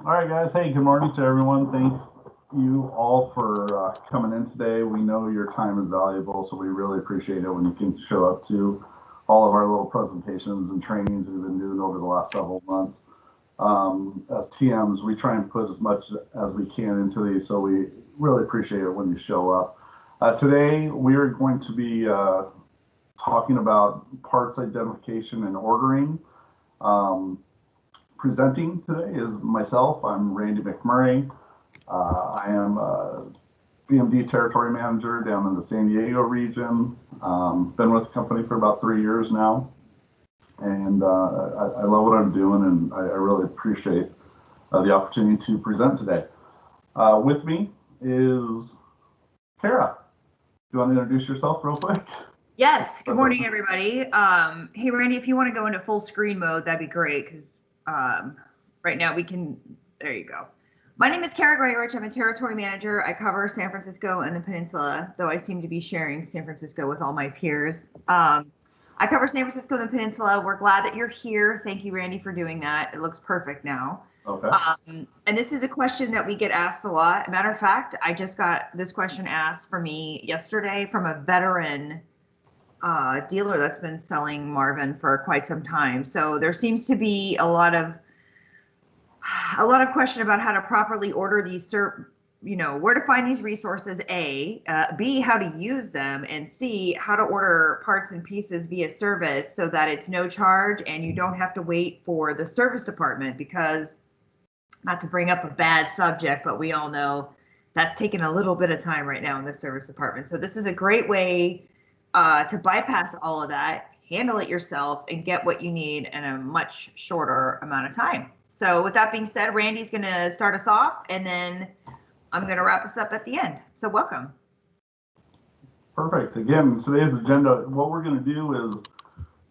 All right, guys. Hey, good morning to everyone. Thanks you all for coming in today. We know your time is valuable, so we really appreciate it when you can show up to all of our little presentations and trainings we've been doing over the last several months. As TMs, we try and put as much as we can into these, so we really appreciate it when you show up. Today, we are going to be talking about parts identification and ordering. Um, Presenting today is myself. I'm Randy McMurray. I am a BMD Territory Manager down in the San Diego region. Been with the company for about 3 years now, and I love what I'm doing, and I really appreciate the opportunity to present today. With me is Kara. Do you want to introduce yourself real quick? Yes. Good morning, everybody. Hey, Randy, if you want to go into full screen mode, that'd be great because right now we can. There you go. My name is Kara Greyrich. I'm a territory manager. I cover San Francisco and the Peninsula, though I seem to be sharing San Francisco with all my peers. I cover San Francisco and the Peninsula. We're glad that you're here. Thank you, Randy, for doing that. It looks perfect now. Okay. And this is a question that we get asked a lot. Matter of fact, I just got this question asked for me yesterday from a veteran dealer that's been selling Marvin for quite some time. So there seems to be a lot of question about how to properly order these, where to find these resources, A, B, how to use them, and C, how to order parts and pieces via service so that it's no charge and you don't have to wait for the service department, because not to bring up a bad subject, but we all know that's taken a little bit of time right now in the service department. So this is a great way to bypass all of that, handle it yourself, and get what you need in a much shorter amount of time. So with that being said, Randy's going to start us off, and then I'm going to wrap us up at the end. So welcome. Perfect. Again, today's agenda, what we're going to do is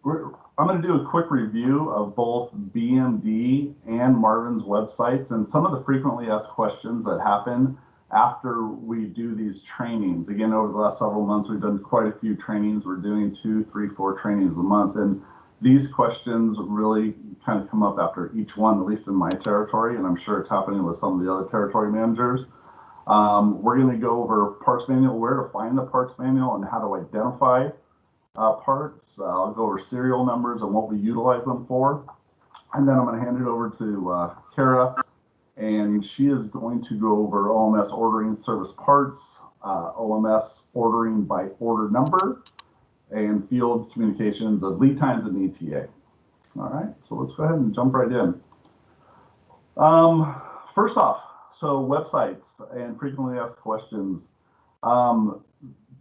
I'm going to do a quick review of both BMD and Marvin's websites and some of the frequently asked questions that happen after we do these trainings. Again, over the last several months, we've done quite a few trainings. We're doing 2, 3, 4 trainings a month. And these questions really kind of come up after each one, at least in my territory. And I'm sure it's happening with some of the other territory managers. We're going to go over parts manual, where to find the parts manual and how to identify parts. I'll go over serial numbers and what we utilize them for. And then I'm going to hand it over to Kara, and she is going to go over OMS ordering service parts, OMS ordering by order number, and field communications of lead times and ETA. All right, so let's go ahead and jump right in. First off, so websites and frequently asked questions.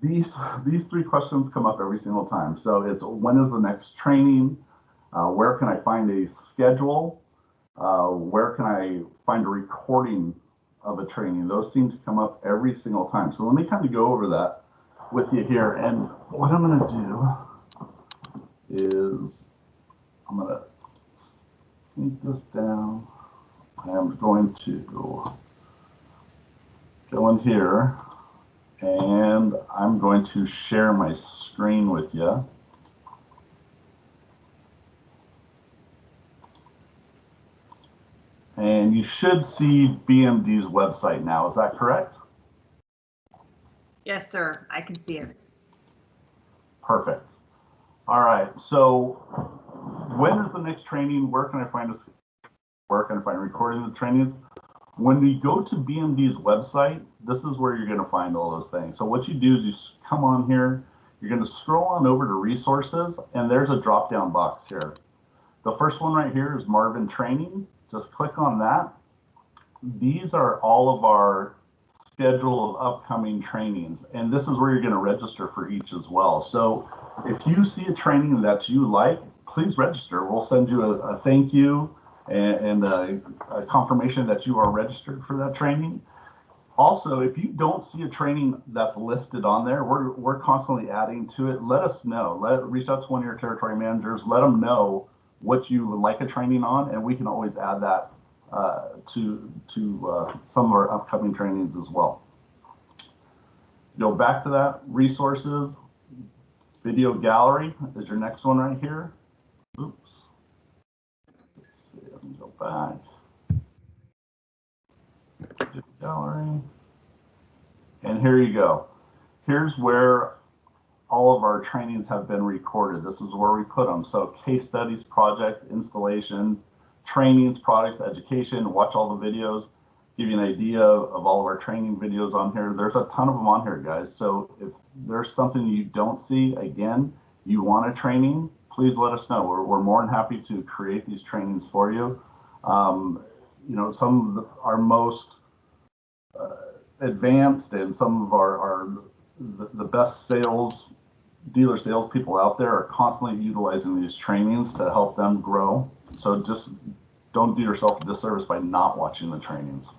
These 3 questions come up every single time. So it's, when is the next training? Where can I find a schedule? Where can I find a recording of a training? Those seem to come up every single time. So let me kind of go over that with you here. And what I'm going to do is I'm going to sneak this down. I'm going to go in here, and I'm going to share my screen with you. And you should see BMD's website now. Is that correct? Yes, sir. I can see it. Perfect. All right. So when is the next training? Where can I find this? Where can I find recording the trainings? When we go to BMD's website, this is where you're going to find all those things. So what you do is you come on here, you're going to scroll on over to resources, and there's a drop-down box here. The first one right here is Marvin Training. Just click on that. These are all of our schedule of upcoming trainings, and this is where you're going to register for each as well. So if you see a training that you like, please register. We'll send you a thank you and a confirmation that you are registered for that training. Also, if you don't see a training that's listed on there, we're constantly adding to it. Let us know. Reach out to one of your territory managers. Let them know what you would like a training on, and we can always add that to some of our upcoming trainings as well. Go back to that, resources, video gallery is your next one right here. Oops. Let's see, let me go back. gallery. And here you go. Here's where all of our trainings have been recorded. This is where we put them. So case studies, project, installation, trainings, products, education, watch all the videos, give you an idea of all of our training videos on here. There's a ton of them on here, guys. So if there's something you don't see, again, you want a training, please let us know. We're more than happy to create these trainings for you. You know, some of our most advanced and some of the best dealer salespeople out there are constantly utilizing these trainings to help them grow. So just don't do yourself a disservice by not watching the trainings.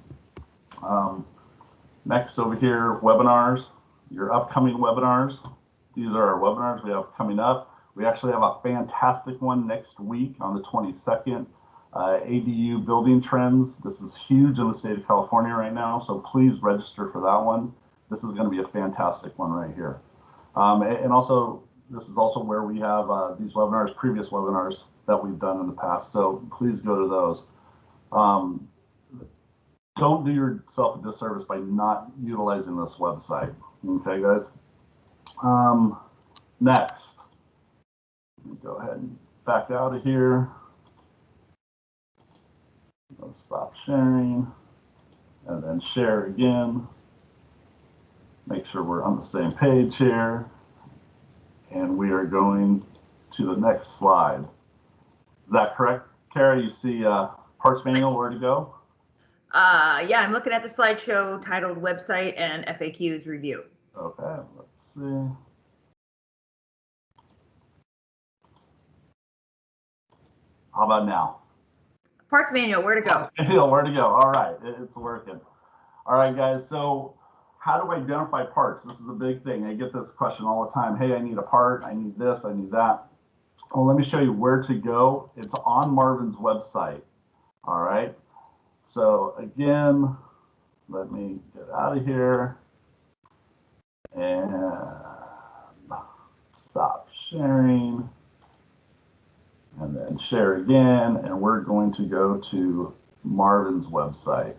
Next over here, webinars, your upcoming webinars. These are our webinars we have coming up. We actually have a fantastic one next week on the 22nd. ADU building trends. This is huge in the state of California right now, so please register for that one. This is going to be a fantastic one right here. And also, this is also where we have these webinars, previous webinars that we've done in the past, so please go to those. Don't do yourself a disservice by not utilizing this website. Okay, guys? Next, go ahead and back out of here. Let's stop sharing and then share again. Make sure we're on the same page here. And we are going to the next slide. Is that correct, Kara? You see parts manual, where to go? Yeah, I'm looking at the slideshow titled Website and FAQs Review. Okay, let's see. How about now? Parts manual, where to go? Where to go? All right, it's working. All right, guys, so how do I identify parts? This is a big thing. I get this question all the time. Hey, I need a part, I need this, I need that. Well, let me show you where to go. It's on Marvin's website. All right, so again, let me get out of here and stop sharing and then share again, and we're going to go to Marvin's website.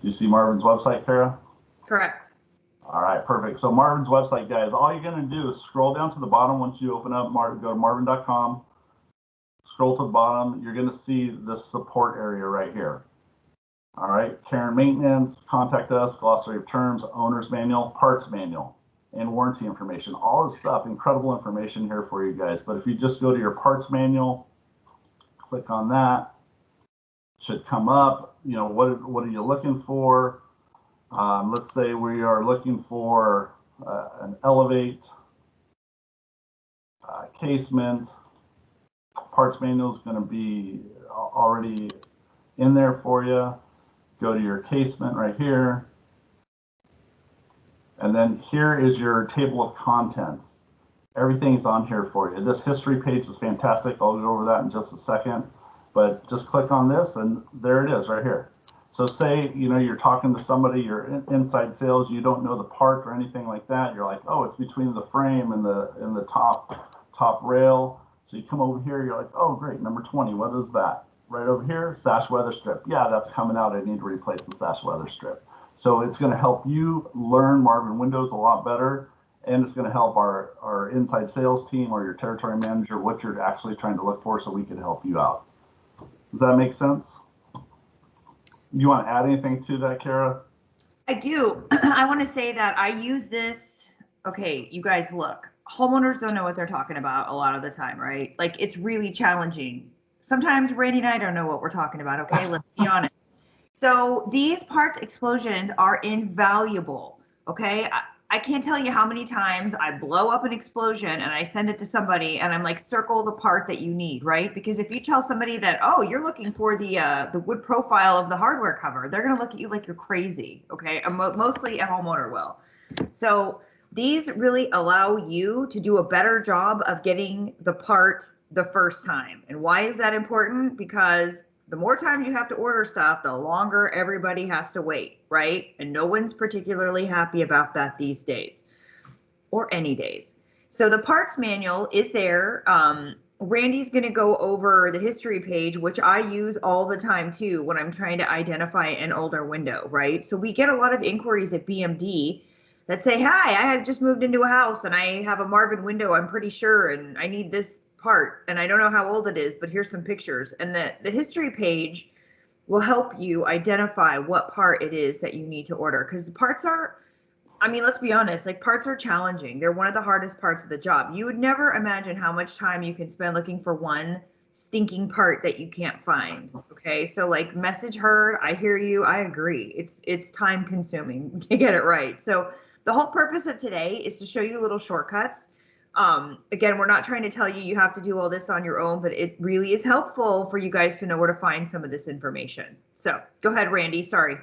Do you see Marvin's website, Kara? Correct. All right, perfect. So Marvin's website, guys, all you're going to do is scroll down to the bottom once you open up, go to marvin.com, scroll to the bottom, you're going to see the support area right here. All right, care and maintenance, contact us, glossary of terms, owner's manual, parts manual, and warranty information. All this stuff, incredible information here for you guys. But if you just go to your parts manual, click on that, should come up. You know, what are you looking for? Let's say we are looking for an elevate, casement. Parts manual is going to be already in there for you. Go to your casement right here. And then here is your table of contents. Everything's on here for you. This history page is fantastic. I'll go over that in just a second. But just click on this and there it is right here. So say, you know, you're talking to somebody, you're inside sales, you don't know the part or anything like that. You're like, oh, it's between the frame and the top rail. So you come over here, you're like, oh, great, number 20, what is that? Right over here, sash weather strip. Yeah, that's coming out. I need to replace the sash weather strip. So it's going to help you learn Marvin Windows a lot better, and it's going to help our inside sales team or your territory manager what you're actually trying to look for so we can help you out. Does that make sense? You want to add anything to that, Kara? I do. I want to say that I use this. Okay, you guys look. Homeowners don't know what they're talking about a lot of the time, right? Like, it's really challenging. Sometimes Randy and I don't know what we're talking about, okay? Let's be honest. So these parts explosions are invaluable, okay? I can't tell you how many times I blow up an explosion and I send it to somebody and I'm like, circle the part that you need, right? Because if you tell somebody that, oh, you're looking for the wood profile of the hardware cover, they're going to look at you like you're crazy, okay? Mostly a homeowner will. So these really allow you to do a better job of getting the part the first time. And why is that important? Because the more times you have to order stuff, the longer everybody has to wait, right? And no one's particularly happy about that these days, or any days. So the parts manual is there. Randy's going to go over the history page, which I use all the time too when I'm trying to identify an older window, right? So we get a lot of inquiries at BMD that say, hi, I have just moved into a house and I have a Marvin window, I'm pretty sure, and I need this part and I don't know how old it is, but here's some pictures. And the history page will help you identify what part it is that you need to order, because the parts are, I mean, let's be honest, like parts are challenging. They're one of the hardest parts of the job. You would never imagine how much time you can spend looking for one stinking part that you can't find. Okay. So like message heard, I hear you, I agree. It's time consuming to get it right. So the whole purpose of today is to show you little shortcuts. Again, we're not trying to tell you you have to do all this on your own, but it really is helpful for you guys to know where to find some of this information. So go ahead, Randy. Sorry.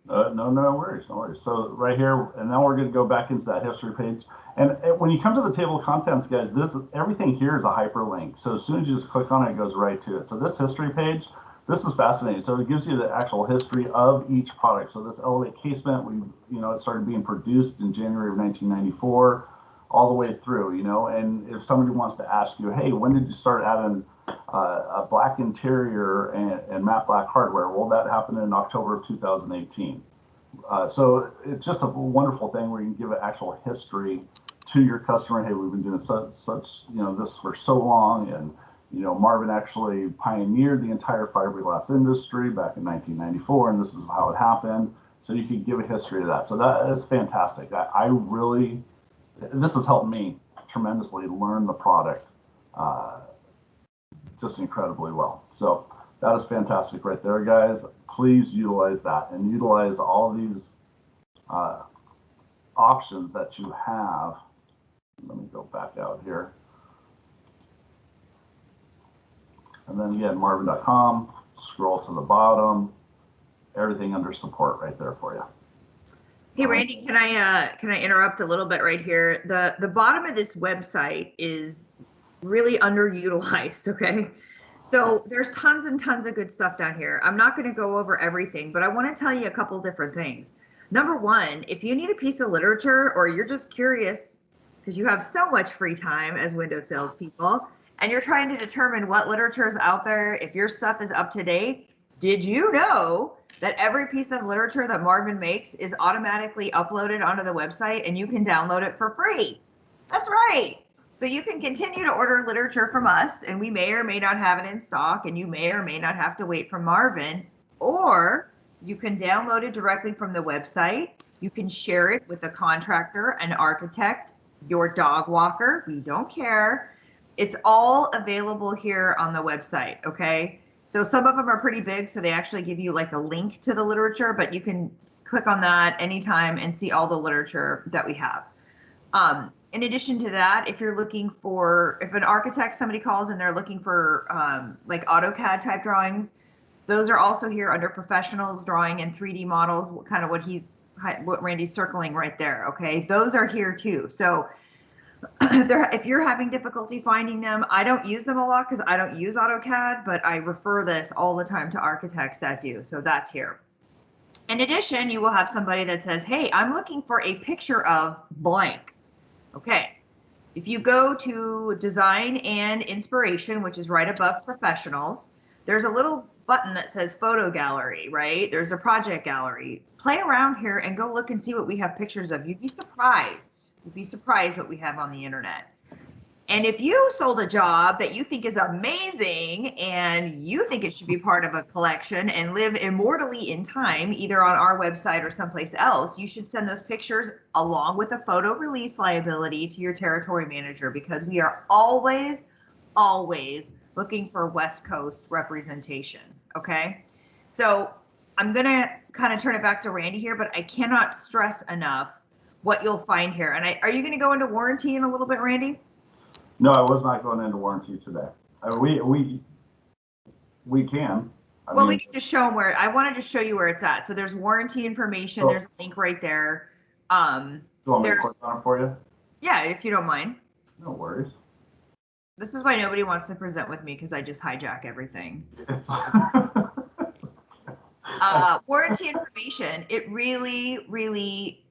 No worries, no worries. So right here, and now we're going to go back into that history page. And when you come to the table of contents, guys, everything here is a hyperlink. So as soon as you just click on it, it goes right to it. So this history page, this is fascinating. So it gives you the actual history of each product. So this Elevate casement, it started being produced in January of 1994, all the way through. And if somebody wants to ask you, hey, when did you start adding a black interior and matte black hardware? Well, that happened in October of 2018. So it's just a wonderful thing where you can give an actual history to your customer. Hey, we've been doing this for so long, and Marvin actually pioneered the entire fiberglass industry back in 1994, and this is how it happened. So you can give a history of that. So that is fantastic. This has helped me tremendously learn the product just incredibly well. So that is fantastic right there, guys. Please utilize that and utilize all these options that you have. Let me go back out here. And then again, marvin.com, scroll to the bottom, everything under support right there for you. Hey, Randy, can I interrupt a little bit right here? The bottom of this website is really underutilized, okay? So there's tons and tons of good stuff down here. I'm not going to go over everything, but I want to tell you a couple different things. Number one, if you need a piece of literature or you're just curious because you have so much free time as window salespeople and you're trying to determine what literature is out there, if your stuff is up to date, did you know that every piece of literature that Marvin makes is automatically uploaded onto the website and you can download it for free? That's right. So you can continue to order literature from us, and we may or may not have it in stock, and you may or may not have to wait for Marvin, or you can download it directly from the website. You can share it with a contractor, an architect, your dog walker. We don't care. It's all available here on the website, okay? So some of them are pretty big, so they actually give you like a link to the literature, but you can click on that anytime and see all the literature that we have. In addition to that, if an architect, somebody calls and they're looking for like AutoCAD type drawings, those are also here under professionals, drawing and 3D models, kind of what Randy's circling right there. Okay. Those are here too. So if you're having difficulty finding them, I don't use them a lot because I don't use AutoCAD, but I refer this all the time to architects that do. So that's here. In addition, you will have somebody that says, hey, I'm looking for a picture of blank. Okay, if you go to Design and Inspiration, which is right above Professionals, there's a little button that says Photo Gallery, right? There's a Project Gallery. Play around here and go look and see what we have pictures of. You'd be surprised. You'd be surprised what we have on the internet. And if you sold a job that you think is amazing and you think it should be part of a collection and live immortally in time, either on our website or someplace else, you should send those pictures along with a photo release liability to your territory manager, because we are always, always looking for West Coast representation. Okay. So I'm going to kind of turn it back to Randy here, but I cannot stress enough what you'll find here. And are you going to go into warranty in a little bit, Randy? No, I was not going into warranty today. We can. We can just show them where. I wanted to show you where it's at. So there's warranty information. Cool. There's a link right there. Do you want me to click on it for you? Yeah, if you don't mind. No worries. This is why nobody wants to present with me, because I just hijack everything. Warranty information. It really,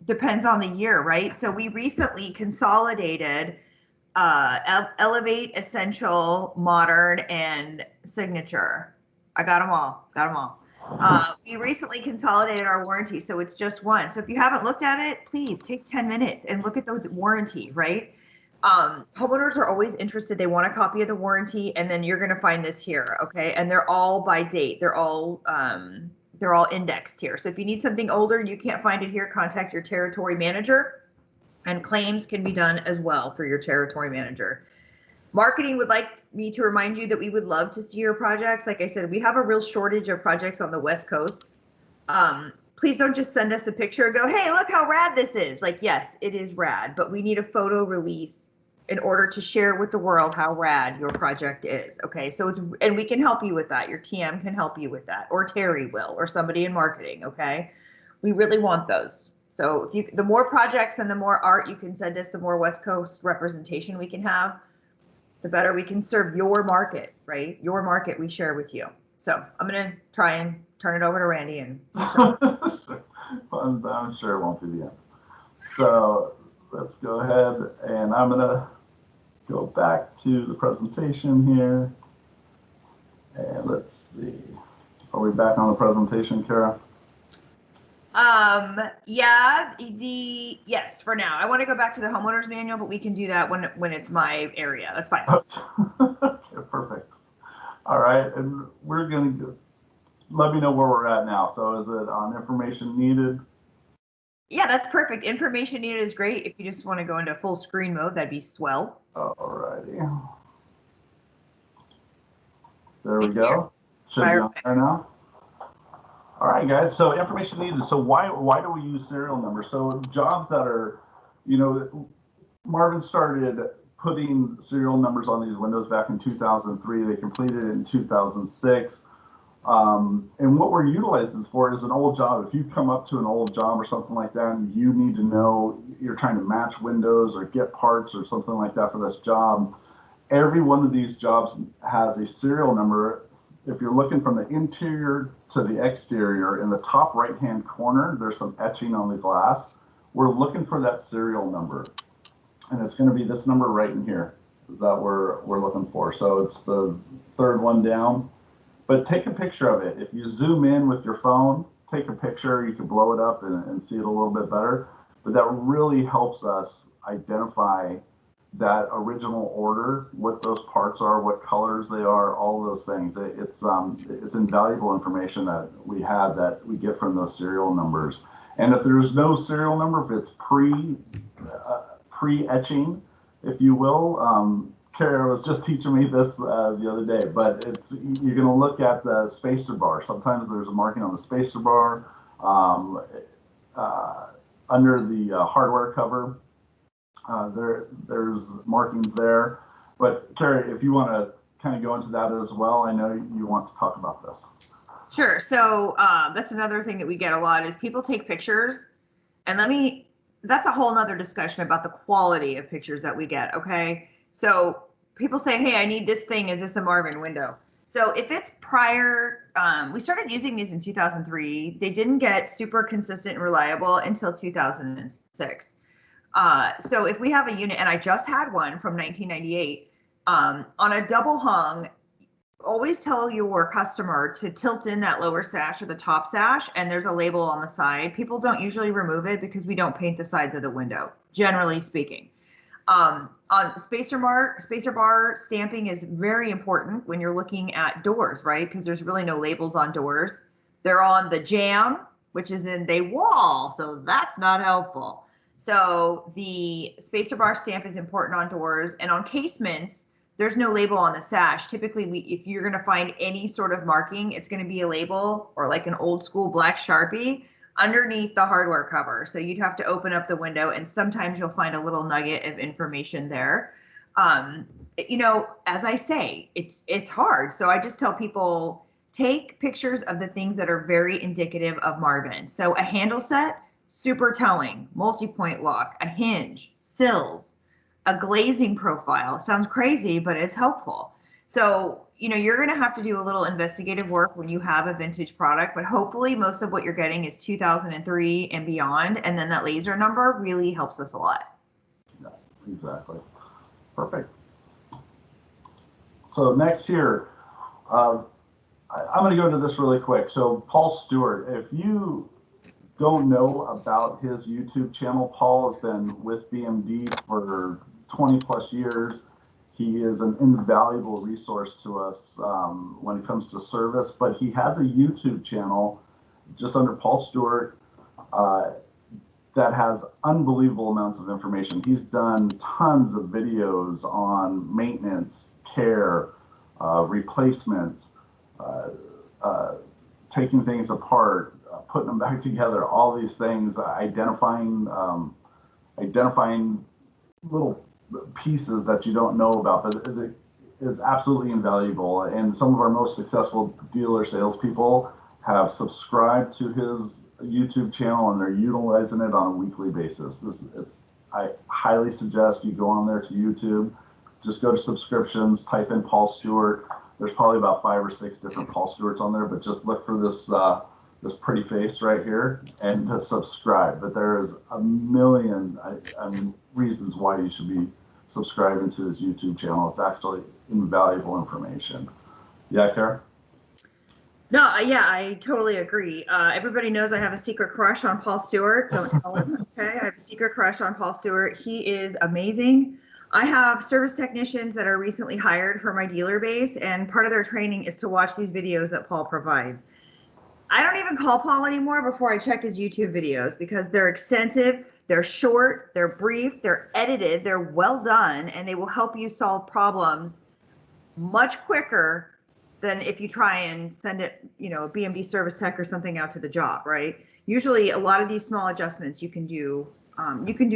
depends on the year, right? So we recently consolidated Elevate, Essential, Modern, and Signature. I got them all. Got them all. We recently consolidated our warranty, so it's just one. So if you haven't looked at it, please take 10 minutes and look at the warranty, right? Homeowners are always interested. They want a copy of the warranty, and then you're going to find this here, okay? And they're all by date. They're all indexed here. So if you need something older, you can't find it here, contact your territory manager. And claims can be done as well through your territory manager. Marketing would like me to remind you that we would love to see your projects. Like I said, we have a real shortage of projects on the West Coast. Please don't just send us a picture and go, hey, look how rad this is. Like, yes, it is rad, but we need a photo release in order to share with the world how rad your project is. Okay, so and we can help you with that. Your TM can help you with that, or Terry will, or somebody in marketing. Okay, we really want those. So the more projects and the more art you can send us, the more West Coast representation we can have, the better we can serve your market, right? Your market we share with you. So I'm going to try and turn it over to Randy. And I'm sure it won't be the end. So let's go ahead, and I'm going to go back to the presentation here. And let's see. Are we back on the presentation, Kara? Yeah, yes, for now. I want to go back to the homeowner's manual, but we can do that when it's my area. That's fine. Okay, perfect. All right, and we're going to let me know where we're at now. So is it on information needed? Yeah, that's perfect. Information needed is great. If you just want to go into full screen mode, that'd be swell. All righty. There we go. Should be on there now. All right, guys, so information needed. So why do we use serial numbers? So jobs that are, Marvin started putting serial numbers on these windows back in 2003. They completed it in 2006. And what we're utilizing this for is an old job. If you come up to an old job or something like that, and you need to know, you're trying to match windows or get parts or something like that for this job, every one of these jobs has a serial number. If you're looking from the interior to the exterior, in the top right-hand corner, there's some etching on the glass. We're looking for that serial number, and it's going to be this number right in here. Is that we're looking for? So it's the third one down. But take a picture of it. If you zoom in with your phone, take a picture. You can blow it up and see it a little bit better. But that really helps us identify that original order, what those parts are, what colors they are, all those things. It's invaluable information that we have that we get from those serial numbers. And if there's no serial number, if it's pre-etching, if you will, Kara was just teaching me this the other day, but you're going to look at the spacer bar. Sometimes there's a marking on the spacer bar under the hardware cover. There's markings there. But Kara, if you want to kind of go into that as well, I know you want to talk about this. Sure. So that's another thing that we get a lot is people take pictures, and that's a whole nother discussion about the quality of pictures that we get. Okay. So people say, hey, I need this thing. Is this a Marvin window? So if it's prior, we started using these in 2003. They didn't get super consistent and reliable until 2006. So if we have a unit, and I just had one from 1998, on a double hung, always tell your customer to tilt in that lower sash or the top sash, and there's a label on the side. People don't usually remove it because we don't paint the sides of the window, generally speaking. On spacer bar stamping is very important when you're looking at doors, right? Because there's really no labels on doors. They're on the jamb, which is in the wall, so that's not helpful. So the spacer bar stamp is important on doors, and on casements, there's no label on the sash. Typically, if you're going to find any sort of marking, it's going to be a label or like an old school black Sharpie underneath the hardware cover. So you'd have to open up the window, and sometimes you'll find a little nugget of information there. As I say, it's hard. So I just tell people, take pictures of the things that are very indicative of Marvin. So a handle set, super telling, multi-point lock, a hinge, sills, a glazing profile. Sounds crazy, but it's helpful. So, you're going to have to do a little investigative work when you have a vintage product, but hopefully most of what you're getting is 2003 and beyond. And then that laser number really helps us a lot. Yeah, exactly. Perfect. So next here, I'm going to go into this really quick. So Paul Stewart, if you don't know about his YouTube channel, Paul has been with BMD for 20 plus years. He is an invaluable resource to us when it comes to service, but he has a YouTube channel just under Paul Stewart that has unbelievable amounts of information. He's done tons of videos on maintenance, care, replacement, taking things apart, putting them back together, all these things, identifying little pieces that you don't know about, but it is absolutely invaluable. And some of our most successful dealer salespeople have subscribed to his YouTube channel and they're utilizing it on a weekly basis. I highly suggest you go on there to YouTube, just go to subscriptions, type in Paul Stewart. There's probably about 5 or 6 different Paul Stewarts on there, but just look for this pretty face right here and to subscribe. But there is a million reasons why you should be subscribing to his YouTube channel. It's actually invaluable information. Yeah, Kara? No, yeah, I totally agree. Everybody knows I have a secret crush on Paul Stewart. Don't tell him, okay? I have a secret crush on Paul Stewart. He is amazing. I have service technicians that are recently hired for my dealer base, and part of their training is to watch these videos that Paul provides. I don't even call Paul anymore before I check his YouTube videos because they're extensive, they're short, they're brief, they're edited, they're well done, and they will help you solve problems much quicker than if you try and send it, a BMD service tech or something out to the job, right? Usually a lot of these small adjustments you can do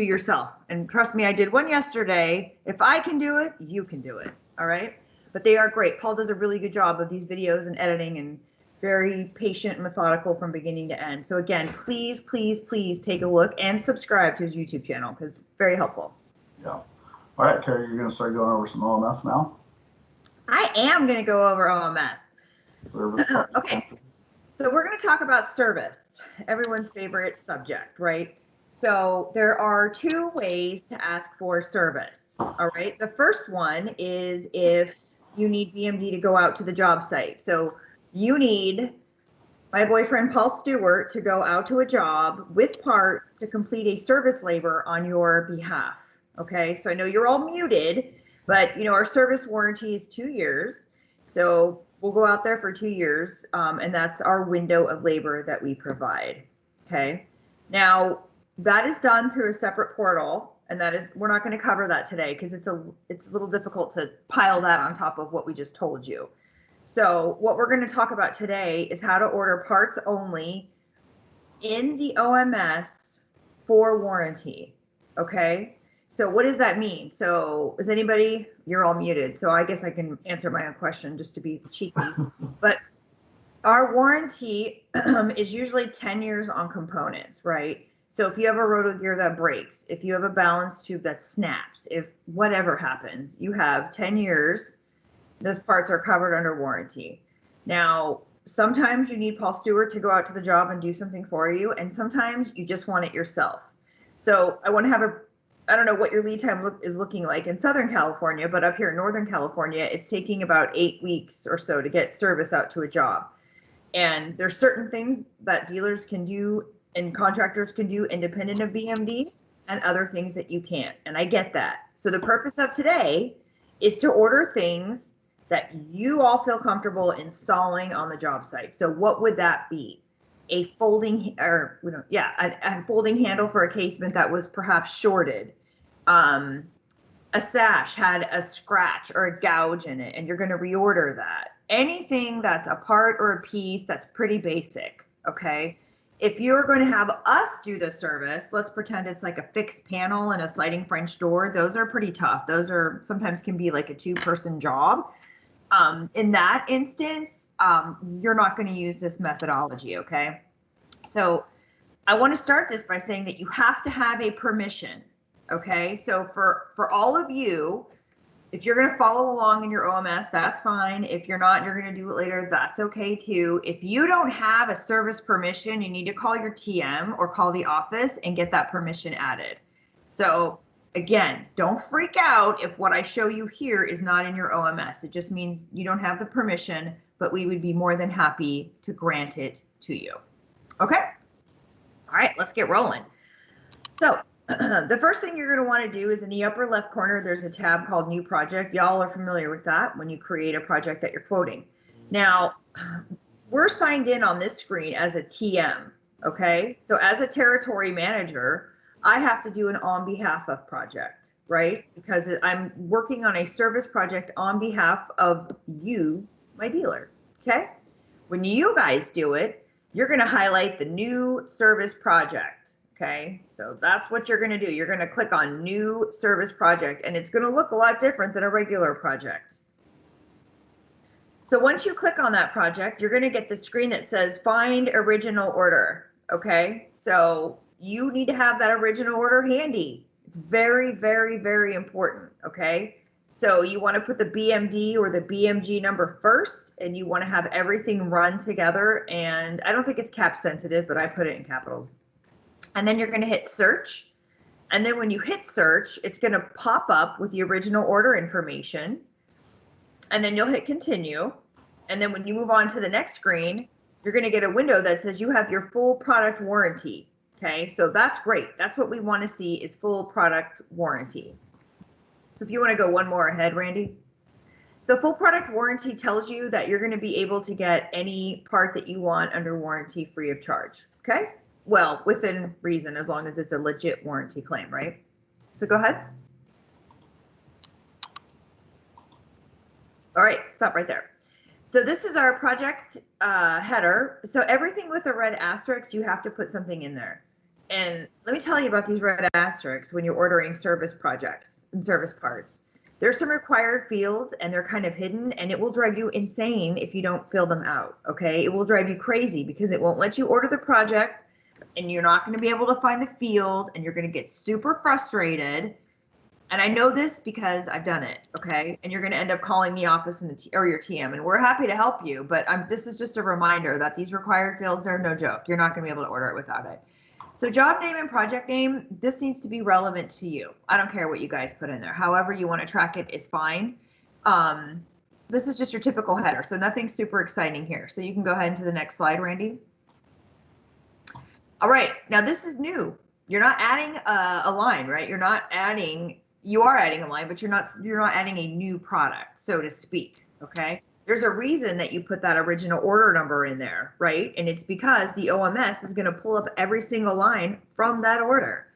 yourself. And trust me, I did one yesterday. If I can do it, you can do it, all right? But they are great. Paul does a really good job of these videos and editing, and very patient and methodical from beginning to end. So again, please, please, please take a look and subscribe to his YouTube channel because very helpful. Yeah. All right, Carrie, you're going to start going over some OMS now? I am going to go over OMS. Okay, so we're going to talk about service, everyone's favorite subject, right? So there are 2 ways to ask for service, all right? The first one is if you need BMD to go out to the job site. So you need my boyfriend, Paul Stewart, to go out to a job with parts to complete a service labor on your behalf, okay? So I know you're all muted, but our service warranty is 2 years. So we'll go out there for 2 years, and that's our window of labor that we provide, okay? Now, that is done through a separate portal, and we're not going to cover that today because it's a little difficult to pile that on top of what we just told you. So what we're going to talk about today is how to order parts only in the OMS for warranty, okay? So what does that mean? So is anybody, you're all muted, so I guess I can answer my own question just to be cheeky. But our warranty is usually 10 years on components, right? So if you have a roto gear that breaks, if you have a balance tube that snaps, if whatever happens, you have 10 years, those parts are covered under warranty. Now, sometimes you need Paul Stewart to go out to the job and do something for you, and sometimes you just want it yourself. So I want to have I don't know what your lead time is looking like in Southern California, but up here in Northern California, it's taking about 8 weeks or so to get service out to a job. And there's certain things that dealers can do and contractors can do independent of BMD, and other things that you can't. And I get that. So the purpose of today is to order things that you all feel comfortable installing on the job site. So what would that be? A folding a folding handle for a casement that was perhaps shorted. A sash had a scratch or a gouge in it, and you're going to reorder that. Anything that's a part or a piece that's pretty basic, okay? If you're going to have us do the service, let's pretend it's like a fixed panel and a sliding French door. Those are pretty tough. Those are sometimes can be like a 2-person job. In that instance, you're not going to use this methodology, okay? So I want to start this by saying that you have to have a permission, okay? So for all of you, if you're going to follow along in your OMS, that's fine. If you're not, you're going to do it later, that's okay too. If you don't have a service permission, you need to call your TM or call the office and get that permission added. So Again, don't freak out if what I show you here is not in your OMS. It just means you don't have the permission, but we would be more than happy to grant it to you. Okay? All right, let's get rolling. So the first thing you're going to want to do is in the upper left corner, there's a tab called New Project. Y'all are familiar with that when you create a project that you're quoting. Now, we're signed in on this screen as a TM, okay? So as a territory manager, I have to do an on behalf of project, right? Because I'm working on a service project on behalf of you, my dealer, okay? When you guys do it, you're going to highlight the new service project, okay? So that's what you're going to do. You're going to click on new service project, and it's going to look a lot different than a regular project. So once you click on that project, you're going to get the screen that says find original order, okay? So you need to have that original order handy. It's very, very, very important, okay? So you want to put the BMD or the BMG number first, and you want to have everything run together. And I don't think it's cap sensitive, but I put it in capitals. And then you're going to hit search. And then when you hit search, it's going to pop up with the original order information. And then you'll hit continue. And then when you move on to the next screen, you're going to get a window that says you have your full product warranty. Okay, so that's great. That's what we want to see is full product warranty. So if you want to go one more ahead, Randy. So full product warranty tells you that you're going to be able to get any part that you want under warranty free of charge. Okay, well, within reason, as long as it's a legit warranty claim, right? So go ahead. All right, stop right there. So this is our project header. So everything with a red asterisk, you have to put something in there. And let me tell you about these red asterisks when you're ordering service projects and service parts. There's some required fields and they're kind of hidden, and it will drive you insane if you don't fill them out, okay? It will drive you crazy because it won't let you order the project and you're not going to be able to find the field and you're going to get super frustrated. And I know this because I've done it, okay? And you're going to end up calling the office and or your TM, and we're happy to help you. But this is just a reminder that these required fields are no joke. You're not going to be able to order it without it. So job name and project name, this needs to be relevant to you. I don't care what you guys put in there. However you want to track it is fine. This is just your typical header, so nothing super exciting here. So you can go ahead into the next slide, Randy. All right, now this is new. You're not adding a line, right? You're not adding. You are adding a line, but you're not adding a new product, so to speak, okay? There's a reason that you put that original order number in there, right? And it's because the OMS is going to pull up every single line from that order.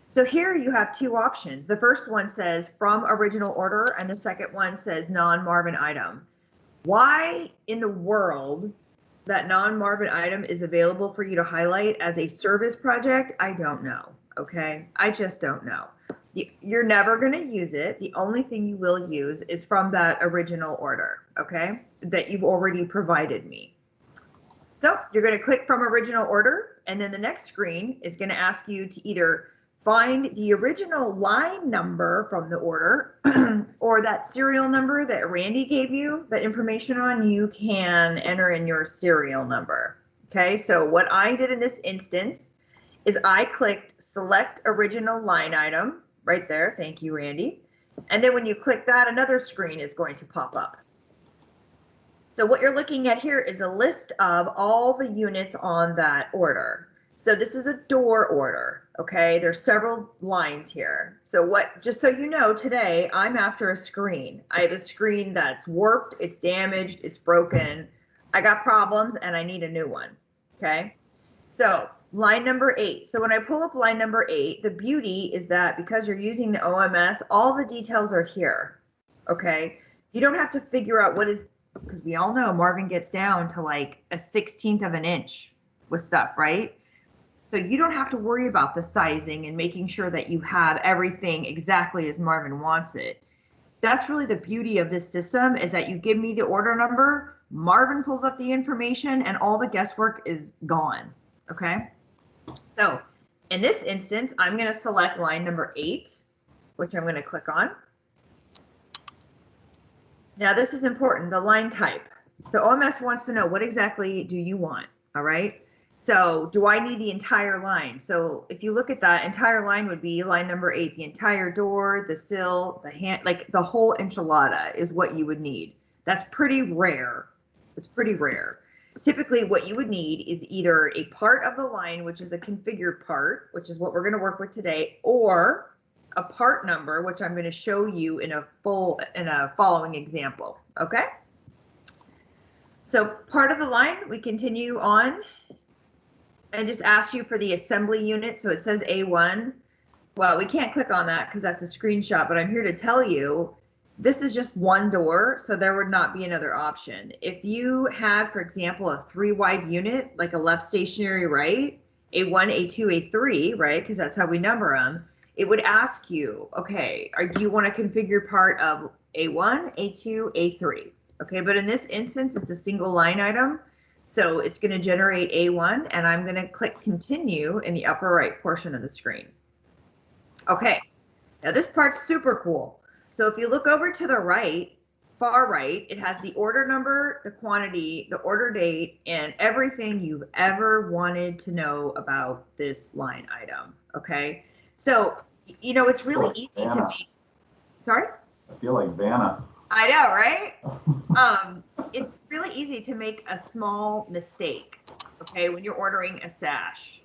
So here you have two options. The first one says from original order, and the second one says non-Marvin item. Why in the world that non-Marvin item is available for you to highlight as a service project, I don't know, okay? I just don't know. You're never going to use it. The only thing you will use is from that original order, okay, that you've already provided me. So you're going to click from original order, and then the next screen is going to ask you to either find the original line number from the order or that serial number that Randy gave you that information on. You can enter in your serial number. Okay, so what I did in this instance is I clicked select original line item. Right there. Thank you, Randy. And then when you click that, another screen is going to pop up. So what you're looking at here is a list of all the units on that order. So this is a door order, okay? There's several lines here. So just so you know, today I'm after a screen. I have a screen that's warped, it's damaged, it's broken. I got problems and I need a new one, okay? So line number 8. So when I pull up line number 8, the beauty is that because you're using the OMS, all the details are here, okay? You don't have to figure out what is, because we all know Marvin gets down to like a 1/16 of an inch with stuff, right? So you don't have to worry about the sizing and making sure that you have everything exactly as Marvin wants it. That's really the beauty of this system, is that you give me the order number, Marvin pulls up the information, and all the guesswork is gone, okay? So in this instance, I'm going to select line number 8, which I'm going to click on. Now this is important, the line type. So OMS wants to know what exactly do you want, all right? So do I need the entire line? So if you look at that, entire line would be line number 8, the entire door, the sill, the hand, like the whole enchilada is what you would need. That's pretty rare. It's pretty rare. Typically what you would need is either a part of the line, which is a configured part, which is what we're going to work with today, or a part number, which I'm going to show you in a following example. Okay. So part of the line, we continue on and just ask you for the assembly unit. So it says A1. Well, we can't click on that because that's a screenshot, but I'm here to tell you this is just one door, so there would not be another option. If you had, for example, a 3-wide unit, like a left stationary right, A1, A2, A3, right, because that's how we number them, it would ask you, okay, do you want to configure part of A1, A2, A3? Okay, but in this instance, it's a single line item. So it's going to generate A1, and I'm going to click continue in the upper right portion of the screen. Okay, now this part's super cool. So if you look over to the right, far right, it has the order number, the quantity, the order date, and everything you've ever wanted to know about this line item. Okay, so you know it's really easy to make. Sorry? I feel like Vanna. I know, right? It's really easy to make a small mistake, okay, when you're ordering a sash.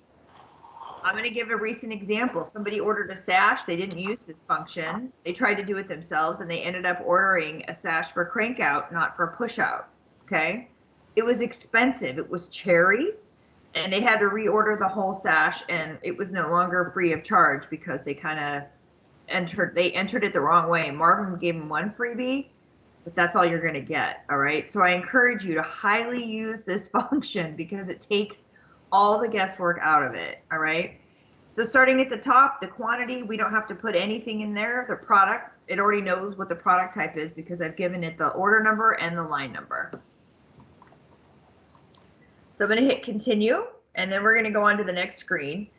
I'm going to give a recent example. Somebody ordered a sash. They didn't use this function. They tried to do it themselves, and they ended up ordering a sash for crank out, not for push out, okay? It was expensive. It was cherry, and they had to reorder the whole sash, and it was no longer free of charge because they kind of entered it the wrong way. Marvin gave them one freebie, but that's all you're going to get. All right. So I encourage you to highly use this function because it takes all the guesswork out of it. All right. So starting at the top, the quantity, we don't have to put anything in there. The product, it already knows what the product type is because I've given it the order number and the line number. So I'm going to hit continue, and then we're going to go on to the next screen.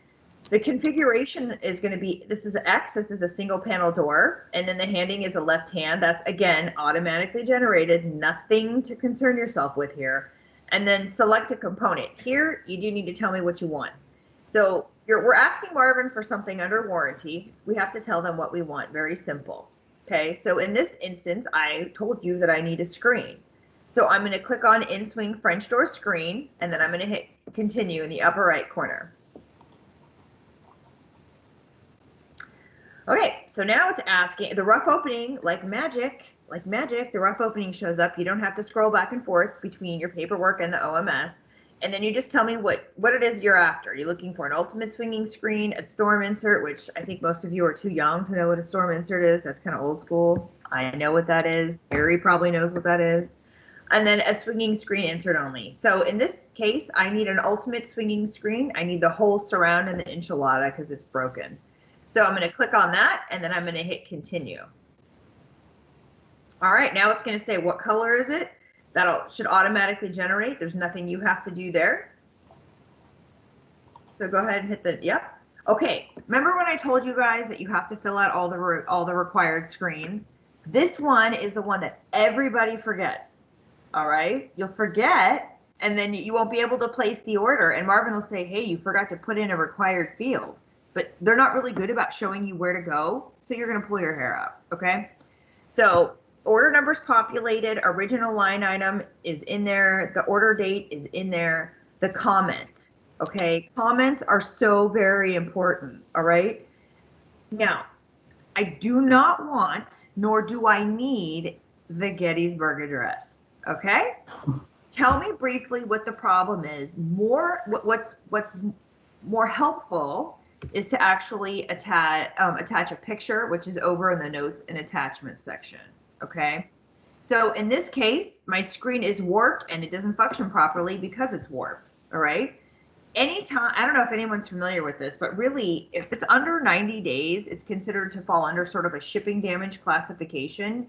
The configuration is going to be, this is X, this is a single panel door, and then the handing is a left hand. That's, again, automatically generated, nothing to concern yourself with here. And then select a component. Here, you do need to tell me what you want. So we're asking Marvin for something under warranty. We have to tell them what we want, very simple. Okay, so in this instance, I told you that I need a screen. So I'm going to click on in-swing French door screen, and then I'm going to hit continue in the upper right corner. Okay, so now it's asking the rough opening, like magic, the rough opening shows up. You don't have to scroll back and forth between your paperwork and the OMS. And then you just tell me what it is you're after. You're looking for an ultimate swinging screen, a storm insert, which I think most of you are too young to know what a storm insert is. That's kind of old school. I know what that is. Barry probably knows what that is. And then a swinging screen insert only. So in this case, I need an ultimate swinging screen. I need the whole surround and the enchilada because it's broken. So I'm going to click on that, and then I'm going to hit continue. All right, now it's going to say what color is it. That should automatically generate. There's nothing you have to do there. So go ahead and hit the, yep. Okay, remember when I told you guys that you have to fill out all the required screens? This one is the one that everybody forgets. All right, you'll forget, and then you won't be able to place the order, and Marvin will say, hey, you forgot to put in a required field. But they're not really good about showing you where to go, so you're going to pull your hair out, okay? So order number's populated, original line item is in there, the order date is in there, the comment, okay? Comments are so very important, all right? Now, I do not want, nor do I need, the Gettysburg Address, okay? Tell me briefly what the problem is. What's more helpful is to actually attach a picture, which is over in the notes and attachments section, okay? So in this case, my screen is warped and it doesn't function properly because it's warped, all right? Anytime, I don't know if anyone's familiar with this, but really, if it's under 90 days, it's considered to fall under sort of a shipping damage classification.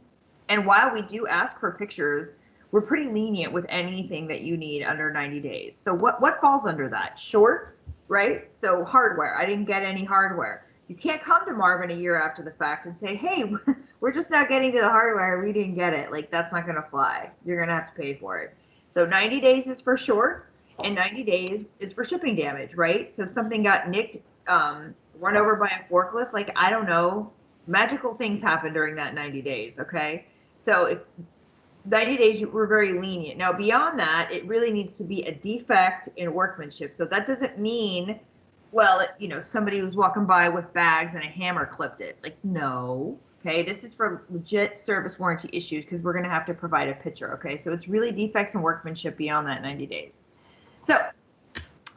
And while we do ask for pictures, we're pretty lenient with anything that you need under 90 days. So what falls under that? Shorts, right? So hardware, I didn't get any hardware. You can't come to Marvin a year after the fact and say, hey, we're just not getting to the hardware, we didn't get it. Like, that's not gonna fly. You're gonna have to pay for it. So 90 days is for shorts. And 90 days is for shipping damage, right? So something got nicked, run over by a forklift, like, I don't know, magical things happen during that 90 days, okay? So if 90 days, we're very lenient. Now, beyond that, it really needs to be a defect in workmanship. So that doesn't mean, well, you know, somebody was walking by with bags and a hammer clipped it. Like, no. Okay, this is for legit service warranty issues because we're going to have to provide a picture. Okay, so it's really defects in workmanship beyond that 90 days. So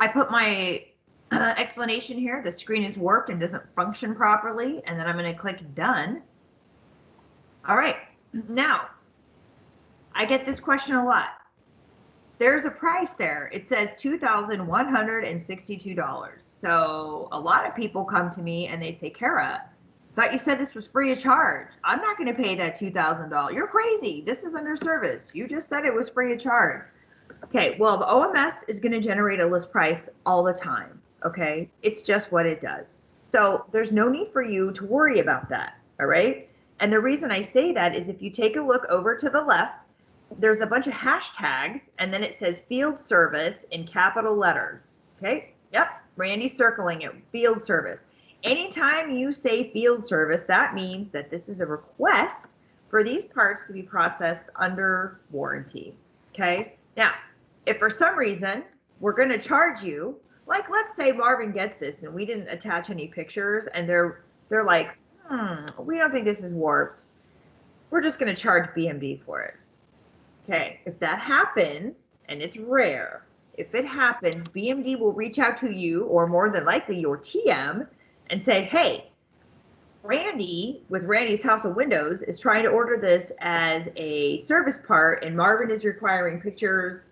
I put my explanation here. The screen is warped and doesn't function properly. And then I'm going to click done. All right, now I get this question a lot. There's a price there. It says $2,162. So a lot of people come to me and they say, Kara, thought you said this was free of charge. I'm not going to pay that $2,000. You're crazy. This is under service. You just said it was free of charge. Okay, well, the OMS is going to generate a list price all the time. Okay, it's just what it does. So there's no need for you to worry about that. All right. And the reason I say that is if you take a look over to the left, there's a bunch of hashtags, and then it says field service in capital letters. Okay. Yep. Randy's circling it. Field service. Anytime you say field service, that means that this is a request for these parts to be processed under warranty. Okay. Now, if for some reason we're going to charge you, like let's say Marvin gets this and we didn't attach any pictures and they're like, we don't think this is warped. We're just going to charge BMD for it. Okay, if that happens, and it's rare, if it happens, BMD will reach out to you, or more than likely your TM, and say, hey, Randy, with Randy's House of Windows, is trying to order this as a service part, and Marvin is requiring pictures.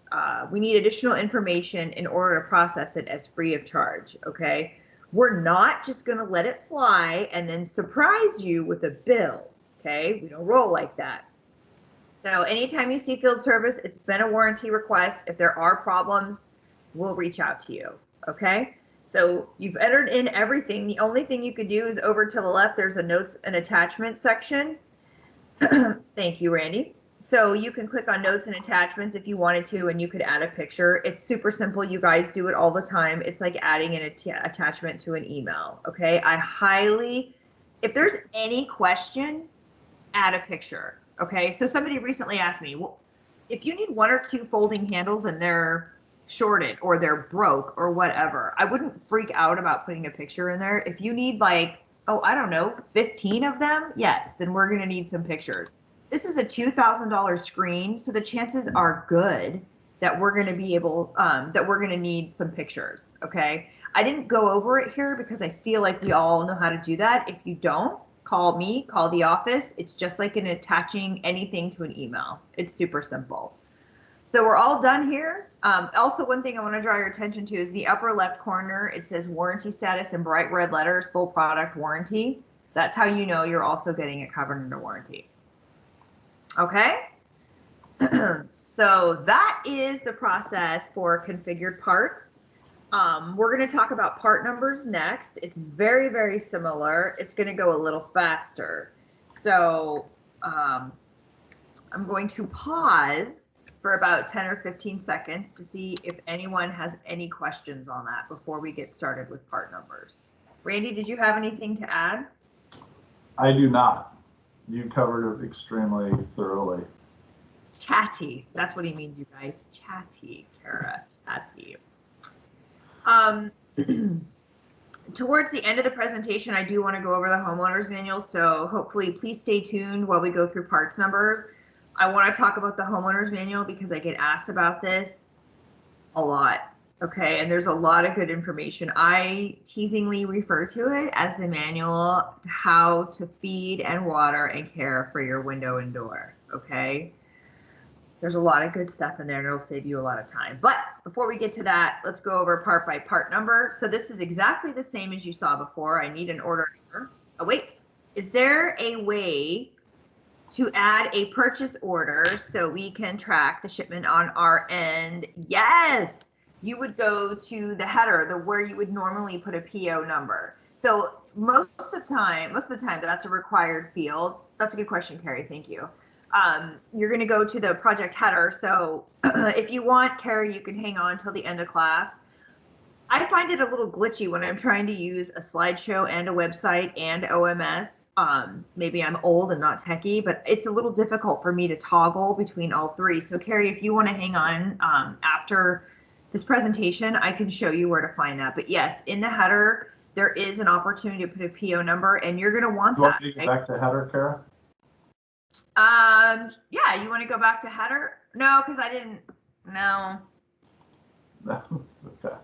We need additional information in order to process it as free of charge, okay? We're not just going to let it fly and then surprise you with a bill, okay? We don't roll like that. So anytime you see field service, it's been a warranty request. If there are problems, we'll reach out to you, okay? So you've entered in everything. The only thing you could do is over to the left, there's a notes and attachments section. Thank you, Randy. So you can click on notes and attachments if you wanted to, and you could add a picture. It's super simple. You guys do it all the time. It's like adding an attachment to an email, okay? I highly, if there's any question, add a picture. Okay, so somebody recently asked me, well, if you need one or two folding handles and they're shorted or they're broke or whatever, I wouldn't freak out about putting a picture in there. If you need like, oh, I don't know, 15 of them, yes, then we're gonna need some pictures. This is a $2,000 screen, so the chances are good that we're gonna be able, that we're gonna need some pictures, okay? I didn't go over it here because I feel like we all know how to do that. If you don't, call me, call the office. It's just like in attaching anything to an email. It's super simple. So we're all done here. Also, one thing I want to draw your attention to is the upper left corner. It says warranty status in bright red letters, full product warranty. That's how you know you're also getting it covered under warranty. Okay. So that is the process for configured parts. We're going to talk about part numbers next. It's very, very similar. It's going to go a little faster. So I'm going to pause for about 10 or 15 seconds to see if anyone has any questions on that before we get started with part numbers. Randy, did you have anything to add? I do not. You covered it extremely thoroughly. Chatty. That's what he means, you guys. Chatty, Kara. Chatty. Towards the end of the presentation, I do want to go over the homeowner's manual. So hopefully please stay tuned while we go through parts numbers. I want to talk about the homeowner's manual because I get asked about this a lot. Okay. And there's a lot of good information. I teasingly refer to it as the manual, how to feed and water and care for your window and door. Okay. There's a lot of good stuff in there and it'll save you a lot of time. But before we get to that, let's go over part by part number. So this is exactly the same as you saw before. I need an order number. Oh, wait, is there a way to add a purchase order so we can track the shipment on our end? Yes, you would go to the header, where you would normally put a PO number. So most of the time, that's a required field. That's a good question, Carrie. Thank you. you're going to go to the project header. So if you want, Carrie, you can hang on till the end of class. I find it a little glitchy when I'm trying to use a slideshow and a website and OMS. Maybe I'm old and not techie, but it's a little difficult for me to toggle between all three. So Carrie, if you want to hang on after this presentation, I can show you where to find that. But yes, in the header, there is an opportunity to put a PO number, and you're going to want that. You want me to get back to header, Kara? Yeah, you want to go back to header? No, because I didn't. No. Okay.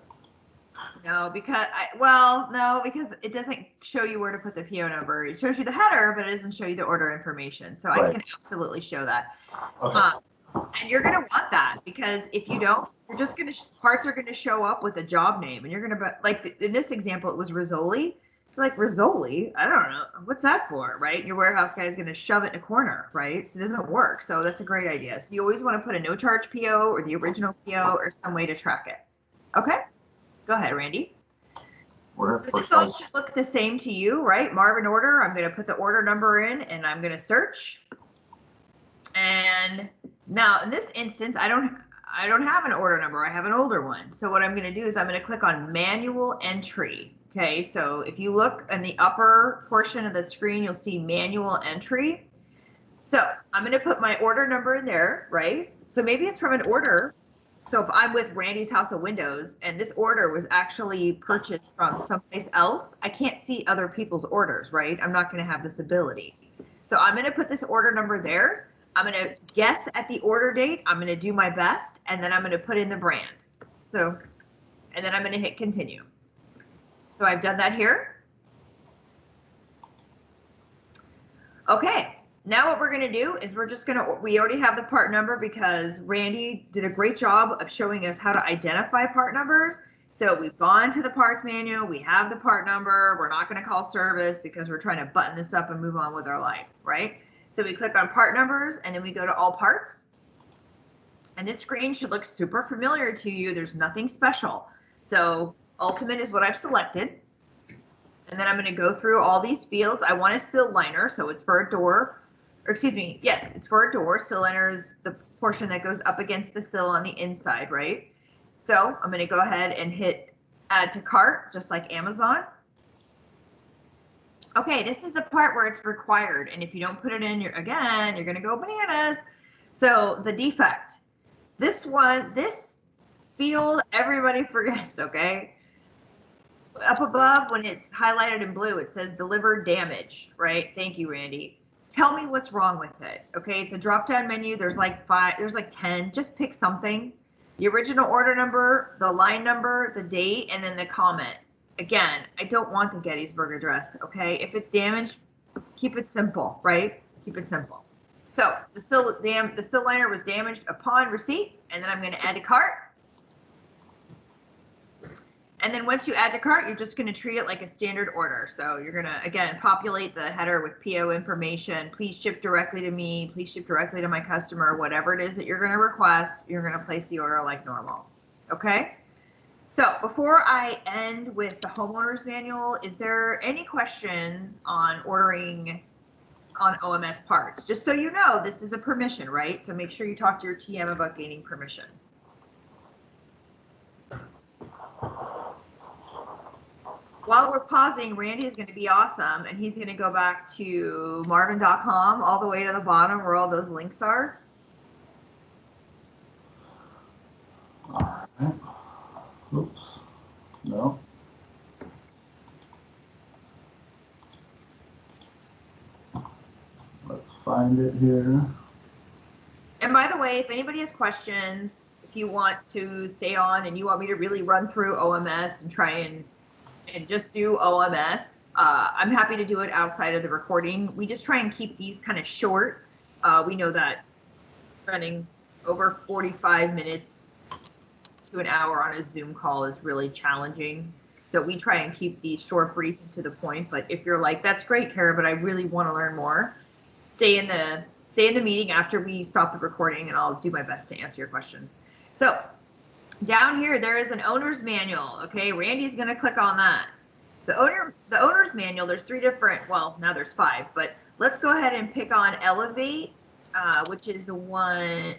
No, because no, because it doesn't show you where to put the PO number. It shows you the header, but it doesn't show you the order information. So right. I can absolutely show that. Okay. And you're going to want that, because if you don't, you're just going to, parts are going to show up with a job name, and you're going to, like in this example, it was Rizzoli. You're like, Rizzoli? I don't know. What's that for, right? Your warehouse guy is going to shove it in a corner, right? So it doesn't work. So that's a great idea. So you always want to put a no charge PO or the original PO or some way to track it. Okay. Go ahead, Randy. This all should look the same to you, right? Marvin order. I'm going to put the order number in, and I'm going to search. And now in this instance, I don't have an order number. I have an older one. So what I'm going to do is I'm going to click on manual entry. Okay. So if you look in the upper portion of the screen, you'll see manual entry. So I'm going to put my order number in there, right? So maybe it's from an order. So if I'm with Randy's House of Windows and this order was actually purchased from someplace else, I can't see other people's orders, right? I'm not going to have this ability. So I'm going to put this order number there. I'm going to guess at the order date. I'm going to do my best, and then I'm going to put in the brand. So, and then I'm going to hit continue. So I've done that here. Okay. Now what we're going to do is we already have the part number because Randy did a great job of showing us how to identify part numbers. So we've gone to the parts manual. We have the part number. We're not going to call service because we're trying to button this up and move on with our life, right? So we click on part numbers, and then we go to all parts. And this screen should look super familiar to you. There's nothing special. So Ultimate is what I've selected. And then I'm going to go through all these fields. I want a sill liner, so it's for a door. Or excuse me, yes, it's for a door. Sill liner is the portion that goes up against the sill on the inside, right? So I'm going to go ahead and hit add to cart, just like Amazon. Okay, this is the part where it's required. And if you don't put it in, you're going to go bananas. So the defect, this field, everybody forgets, okay? Up above, when it's highlighted in blue, it says delivered damage, right? Thank you, Randy. Tell me what's wrong with it. Okay, it's a drop-down menu. There's like 10. Just pick something. The original order number, the line number, the date, and then the comment. Again, I don't want the Gettysburg Address, okay? If it's damaged, keep it simple, right? Keep it simple. So the sill liner was damaged upon receipt, and then I'm going to add to cart. And then once you add to cart, you're just going to treat it like a standard order. So you're going to, again, populate the header with PO information. Please ship directly to me. Please ship directly to my customer. Whatever it is that you're going to request, you're going to place the order like normal. Okay? So before I end with the homeowner's manual, is there any questions on ordering on OMS parts? Just so you know, this is a permission, right? So make sure you talk to your TM about gaining permission. While we're pausing, Randy is going to be awesome, and he's going to go back to marvin.com all the way to the bottom where all those links are. All right. Oops. No. Let's find it here. And by the way, if anybody has questions, if you want to stay on and you want me to really run through OMS and try and just do OMS, I'm happy to do it outside of the recording. We just try and keep these kind of short. We know that running over 45 minutes to an hour on a Zoom call is really challenging. So we try and keep these short, brief, and to the point. But if you're like, that's great, Kara, but I really want to learn more, stay in the meeting after we stop the recording, and I'll do my best to answer your questions. So down here, there is an owner's manual. Okay, Randy's going to click on that. The owner's manual, there's 3 different, well, now there's 5, but let's go ahead and pick on Elevate which is the one,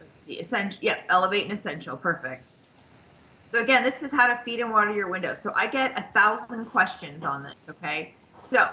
let's see, essential, yeah, elevate and essential, perfect. So again, this is how to feed and water your window. So I get 1,000 questions on this, okay? So,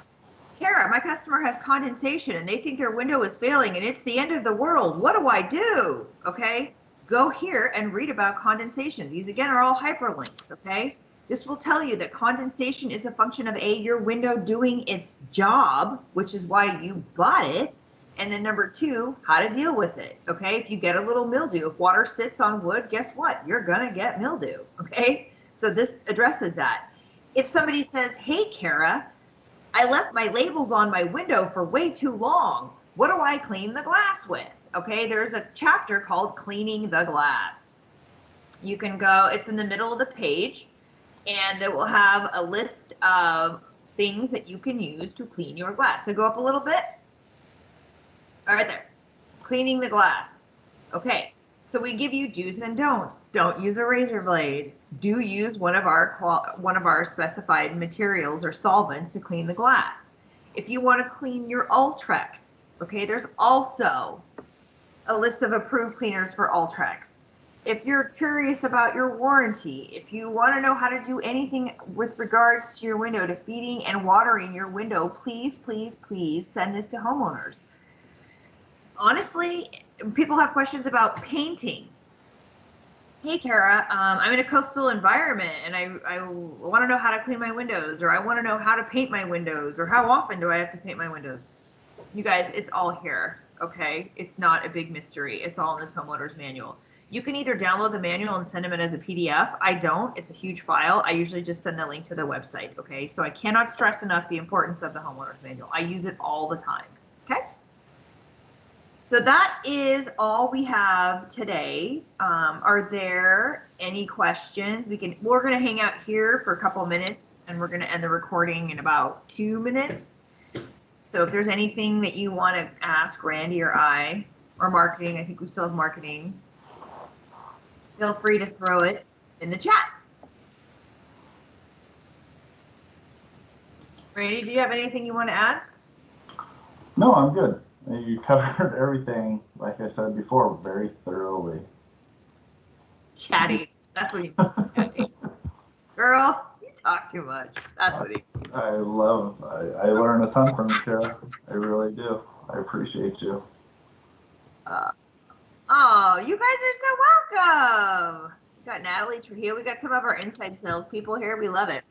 Kara, my customer has condensation and they think their window is failing and it's the end of the world. What do I do? Okay, go here and read about condensation. These again are all hyperlinks, okay? This will tell you that condensation is a function of your window doing its job, which is why you bought it. And then number 2, how to deal with it. Okay, if you get a little mildew, if water sits on wood, guess what? You're gonna get mildew. Okay, so this addresses that. If somebody says, hey, Kara, I left my labels on my window for way too long. What do I clean the glass with? Okay, there's a chapter called Cleaning the Glass. You can go, it's in the middle of the page, and it will have a list of things that you can use to clean your glass. So go up a little bit. All right there, cleaning the glass. Okay, so we give you do's and don'ts. Don't use a razor blade. Do use one of our specified materials or solvents to clean the glass. If you want to clean your Ultrex, okay, there's also a list of approved cleaners for Ultrex. If you're curious about your warranty, if you want to know how to do anything with regards to your window, to feeding and watering your window, please, please, please send this to homeowners. Honestly, people have questions about painting. Hey, Kara, I'm in a coastal environment and I want to know how to clean my windows, or I want to know how to paint my windows, or how often do I have to paint my windows? You guys, it's all here, okay? It's not a big mystery. It's all in this homeowner's manual. You can either download the manual and send them in as a PDF. I don't. It's a huge file. I usually just send the link to the website, okay? So I cannot stress enough the importance of the homeowner's manual. I use it all the time, okay? So that is all we have today. Are there any questions? We're going to hang out here for a couple of minutes and we're going to end the recording in about 2 minutes. So if there's anything that you want to ask Randy or I, or marketing, I think we still have marketing, feel free to throw it in the chat. Randy, do you have anything you want to add? No, I'm good. You covered everything, like I said before, very thoroughly. Chatty. That's what you mean, chatty. Girl, you talk too much. That's what he means. I learn a ton from you, Kara. I really do. I appreciate you. Oh, you guys are so welcome. We got Natalie Trujillo. We got some of our inside sales people here. We love it.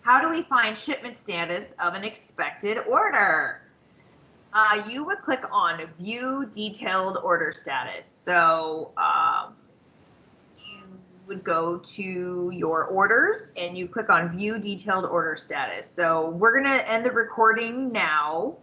How do we find shipment status of an expected order? You would click on View Detailed Order Status. So you would go to your orders and you click on View Detailed Order Status. So we're going to end the recording now.